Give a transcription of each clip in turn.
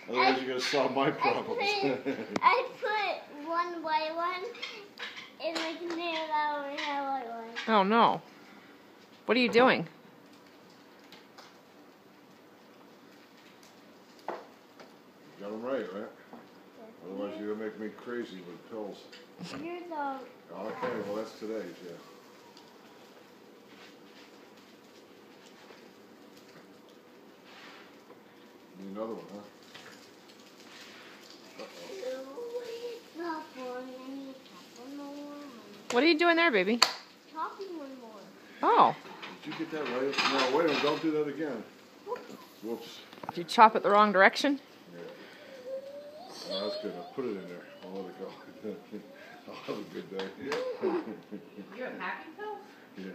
Otherwise, you're gonna solve my problems. I put one white one in the container that only had white one. Oh no. What are you doing? Got them right? Otherwise, you're gonna make me crazy with pills. Here's a. Okay, well that's today's, yeah. Need another one, huh? What are you doing there, baby? Chopping one more. Oh. Did you get that right? No, wait a minute, don't do that again. Whoops. Did you chop it the wrong direction? Yeah. Oh, that's good. I'll put it in there. I'll let it go. I'll have a good day. You have packing pills? Yeah.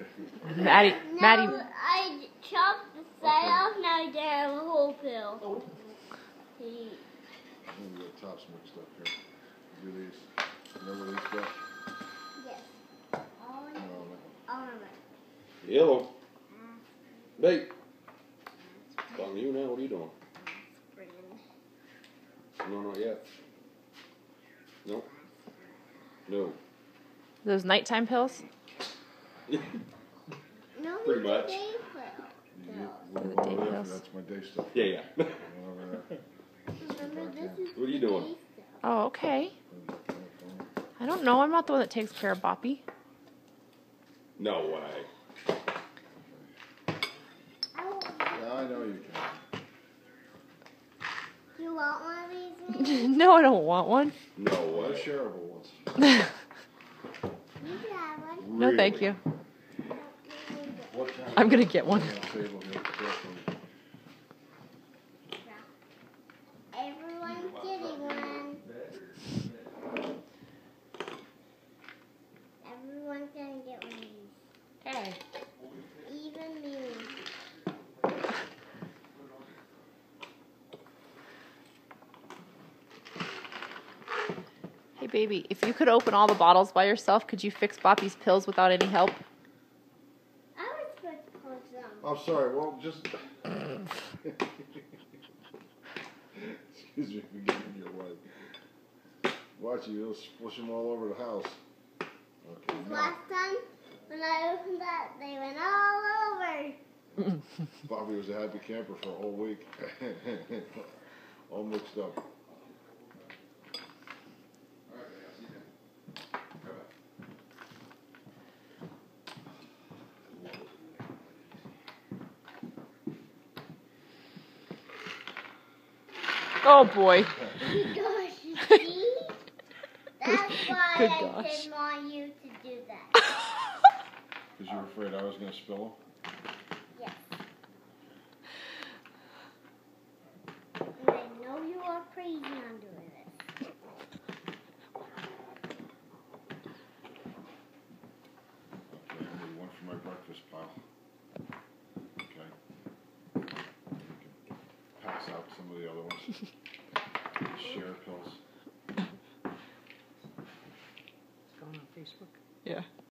Maddie. I chopped the side off, now I have a whole pill. Oh. We got tops mixed up here. Do these. Remember these guys? Yes. All in No, all of it. Yellow. Hey. Talking to you now. What are you doing? No, not yet. No. No. Those nighttime pills? No, Pretty much. day pill. The day pills. That's my day stuff. Yeah, yeah. Remember, this is What are you doing? day stuff. Oh, okay. I don't know. I'm not the one that takes care of Boppy. No way. Yeah, I know you can. Do you want one of these? No, I don't want one. No Well, way. shareable ones. You can have one. No, thank you. What kind? I'm gonna get one. I'll save them here. Carefully. Everyone's getting one. Everyone's gonna get one of these. Okay. Even me. Hey, baby, if you could open all the bottles by yourself, could you fix Boppy's pills without any help? I was supposed to close them. I'm sorry. Well, just. Excuse me for getting your wife. Watch you. You'll splish them all over the house. Okay. Now, Last time, when I opened that, they went all over. Bobby was a happy camper for a whole week. All mixed up. Oh, boy. Gosh, you see? That's why Good I gosh. didn't want you to do that. Because you were afraid I was going to spill them? Yes. And I know you are crazy on doing this. Okay, I need one for my breakfast pile. Okay. You can pass out some of the other ones. Share pills. It's going on Facebook. Yeah.